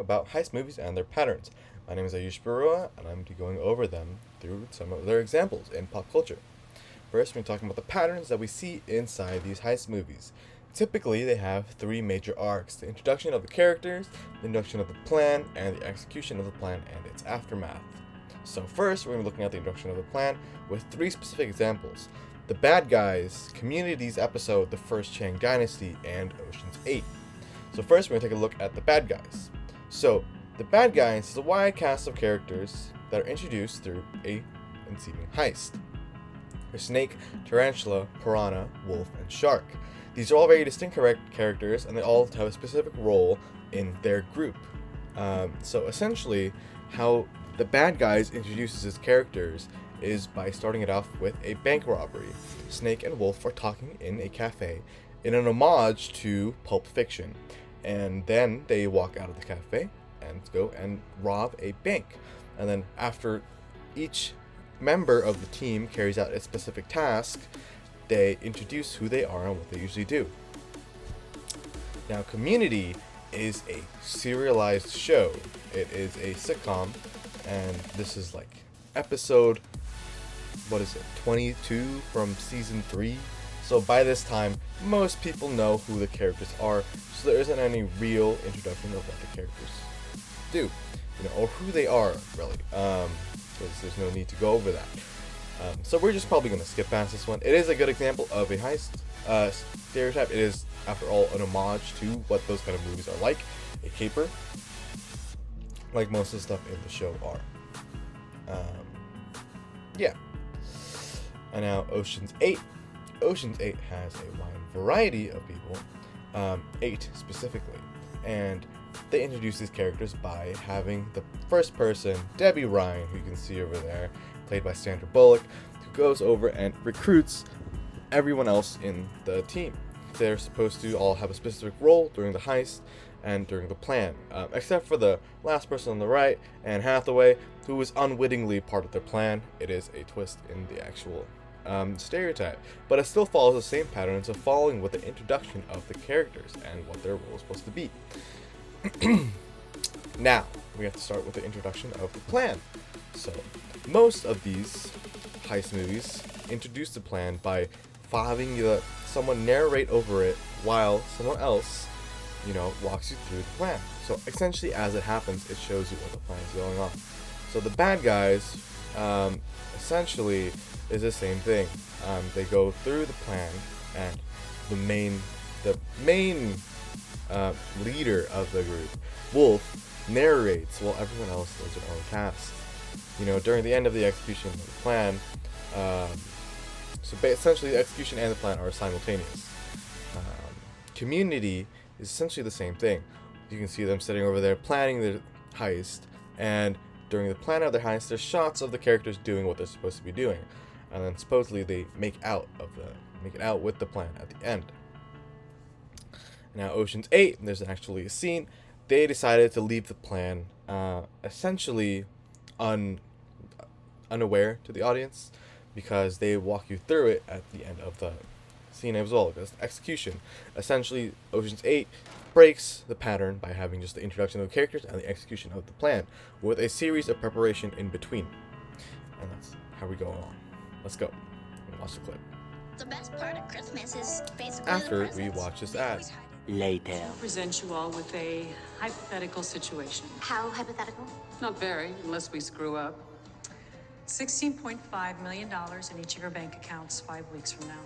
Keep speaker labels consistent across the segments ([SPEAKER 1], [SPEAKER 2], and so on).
[SPEAKER 1] about heist movies and their patterns. My name is Ayush Barua, and I'm going over them through some of their examples in pop culture. First, we're talking about the patterns that we see inside these heist movies. Typically, they have three major arcs: the introduction of the characters, the introduction of the plan, and the execution of the plan and its aftermath. So first, we're going to be looking at the introduction of the plan with three specific examples: The Bad Guys, Community's episode The First Chang Dynasty, and Ocean's 8. So first, we're going to take a look at The Bad Guys. So, The Bad Guys is a wide cast of characters that are introduced through a ensuing heist. There's Snake, Tarantula, Piranha, Wolf, and Shark. These are all very distinct characters, and they all have a specific role in their group. So essentially, how The Bad Guys introduces his characters is by starting it off with a bank robbery. Snake and Wolf are talking in a cafe in an homage to Pulp Fiction, and then they walk out of the cafe and go and rob a bank. And then after each member of the team carries out a specific task, they introduce who they are and what they usually do. Now, Community is a serialized show. It is a sitcom, and this is like episode, 22 from season 3. So by this time, most people know who the characters are, so there isn't any real introduction of what the characters do, or who they are, really, because there's no need to go over that. So we're just probably going to skip past this one. It is a good example of a heist stereotype. It is, after all, an homage to what those kind of movies are like, a caper, like most of the stuff in the show are. Yeah. And now Ocean's 8. Ocean's 8 has a wide variety of people, 8 specifically, and they introduce these characters by having the first person, Debbie Ryan, who you can see over there, played by Sandra Bullock, who goes over and recruits everyone else in the team. They're supposed to all have a specific role during the heist and during the plan, except for the last person on the right, Anne Hathaway, who is unwittingly part of their plan. It is a twist in the actual stereotype, but it still follows the same patterns of following with the introduction of the characters and what their role is supposed to be. Now, we have to start with the introduction of the plan. So, most of these heist movies introduce the plan by having someone narrate over it while someone else, walks you through the plan. So, essentially, as it happens, it shows you what the plan is going on. So, The Bad Guys, essentially, is the same thing. They go through the plan, and the main leader of the group, Wolf, narrates while everyone else does their own tasks. During the end of the execution of the plan, essentially the execution and the plan are simultaneous. Community is essentially the same thing. You can see them sitting over there planning the heist, and during the plan of the heist, there's shots of the characters doing what they're supposed to be doing, and then supposedly they make it out with the plan at the end. Now, Ocean's 8, there's actually a scene. They decided to leave the plan essentially unaware to the audience, because they walk you through it at the end of the scene as well. Because execution, essentially, Ocean's 8 breaks the pattern by having just the introduction of the characters and the execution of the plan, with a series of preparation in between. And that's how we go along. Let's go and watch the clip.
[SPEAKER 2] The best part of Christmas is basically
[SPEAKER 1] After we watch this ad.
[SPEAKER 3] Later.
[SPEAKER 4] Present you all with a hypothetical situation.
[SPEAKER 2] How hypothetical?
[SPEAKER 4] Not very, unless we screw up. $16.5 million in each of your bank accounts 5 weeks from now.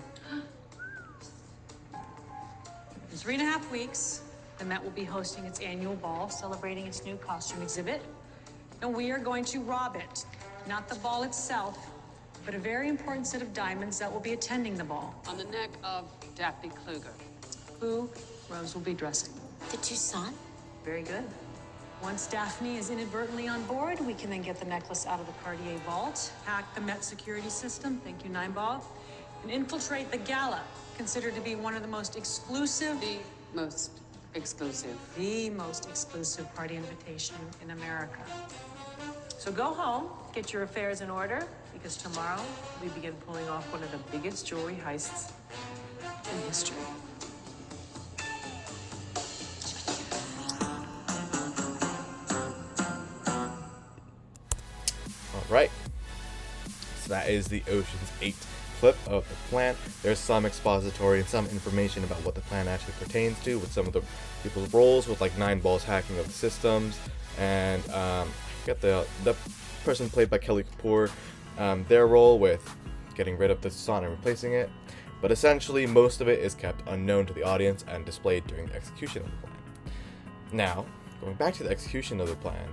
[SPEAKER 4] In 3.5 weeks, the Met will be hosting its annual ball, celebrating its new costume exhibit. And we are going to rob it. Not the ball itself, but a very important set of diamonds that will be attending the ball. On the neck of Daphne Kluger, who Rose will be dressing.
[SPEAKER 2] The Toussaint?
[SPEAKER 4] Very good. Once Daphne is inadvertently on board, we can then get the necklace out of the Cartier vault, hack the Met security system, thank you, Nineball, and infiltrate the gala, considered to be one of the most exclusive... The most exclusive party invitation in America. So go home, get your affairs in order, because tomorrow we begin pulling off one of the biggest jewelry heists in history.
[SPEAKER 1] Alright, so that is the Ocean's 8 clip of the plan. There's some expository and some information about what the plan actually pertains to, with some of the people's roles, with like Nine Ball's hacking of the systems, and I forget the person played by Kelly Kapoor, their role with getting rid of the Son and replacing it. But essentially, most of it is kept unknown to the audience and displayed during the execution of the plan. Now, going back to the execution of the plan,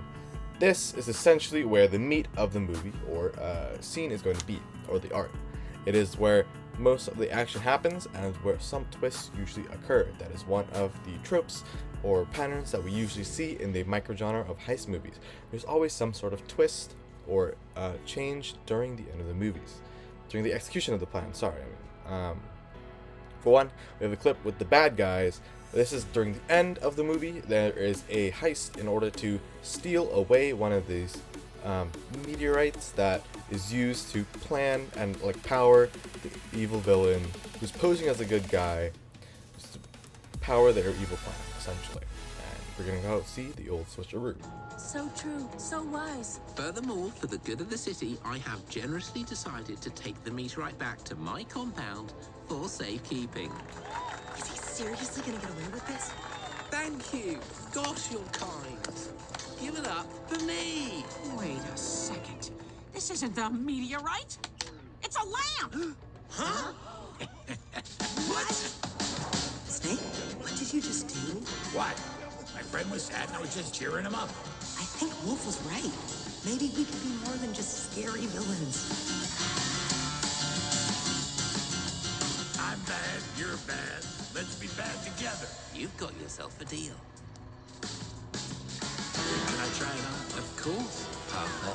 [SPEAKER 1] this is essentially where the meat of the movie or scene is going to be, or the art. It is where most of the action happens and where some twists usually occur. That is one of the tropes or patterns that we usually see in the microgenre of heist movies. There's always some sort of twist or change during the end of the movies, during the execution of the plan. Sorry. For one, we have a clip with the bad guys. This is during the end of the movie. There is a heist in order to steal away one of these meteorites that is used to plan and like power the evil villain who's posing as a good guy, just to power their evil plan, essentially. And we're gonna go see the old switcheroo.
[SPEAKER 3] So true, so wise.
[SPEAKER 5] Furthermore, for the good of the city, I have generously decided to take the meteorite back to my compound for safekeeping.
[SPEAKER 3] Is he seriously gonna get away with this?
[SPEAKER 5] Thank you. Gosh, you're kind. Give it up for me.
[SPEAKER 6] Wait a second. This isn't the meteorite. It's a lamp!
[SPEAKER 5] Huh?
[SPEAKER 3] What? Snake, what did you just do?
[SPEAKER 7] What? My friend was sad and I was just cheering him up.
[SPEAKER 3] I think Wolf was right. Maybe we could be more than just scary villains.
[SPEAKER 7] I'm bad, you're bad. Let's be bad together.
[SPEAKER 5] You've got yourself a deal.
[SPEAKER 7] Can I try it on?
[SPEAKER 5] Of course, Papa.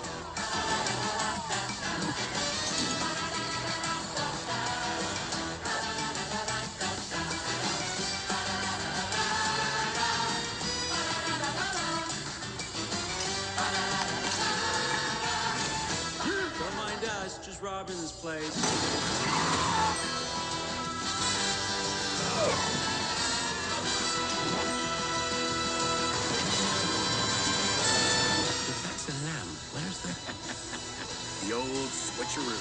[SPEAKER 8] Don't mind us, just robbing this place.
[SPEAKER 5] If that's a lamb, where's the...
[SPEAKER 7] The old switcheroo.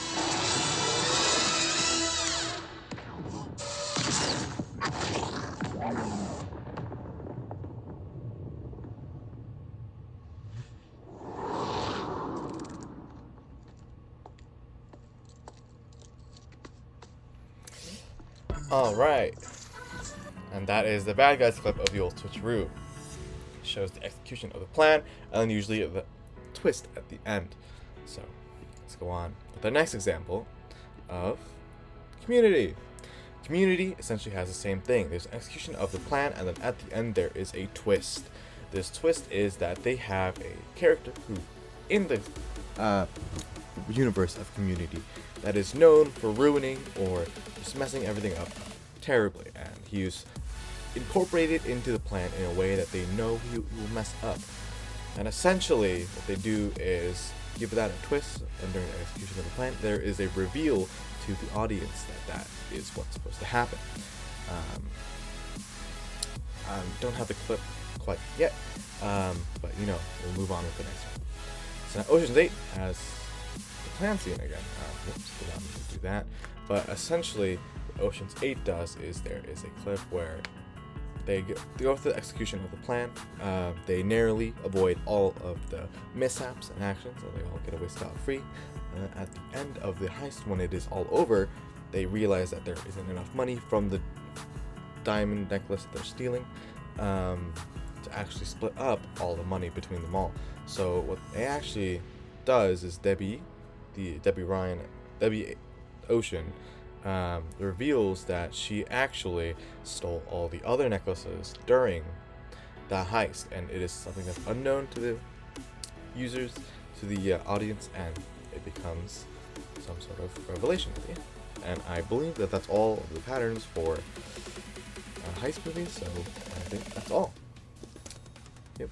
[SPEAKER 1] Alright, and that is the bad guys clip of the old switcheroo. Shows the execution of the plan, and then usually the twist at the end. So, let's go on with the next example of Community. Community essentially has the same thing. There's an execution of the plan, and then at the end there is a twist. This twist is that they have a character who, in the universe of Community, that is known for ruining or just messing everything up terribly, and he is incorporated into the plan in a way that they know he will mess up. And essentially, what they do is give that a twist, and during the execution of the plan, there is a reveal to the audience that that is what's supposed to happen. I don't have the clip quite yet, but you know, we'll move on with the next one. So now Ocean's 8 has the plan scene again. Whoops, did not mean to do that. But essentially, what Ocean's 8 does is there is a clip where they go through the execution of the plan. They narrowly avoid all of the mishaps and actions, so they all get away scot-free. At the end of the heist, when it is all over, they realize that there isn't enough money from the diamond necklace that they're stealing to actually split up all the money between them all. So what they actually does is Debbie Ocean reveals that she actually stole all the other necklaces during the heist, and it is something that's unknown to the users, to the audience, and it becomes some sort of revelation at the end. And I believe that that's all of the patterns for heist movies, so I think that's all. Yep.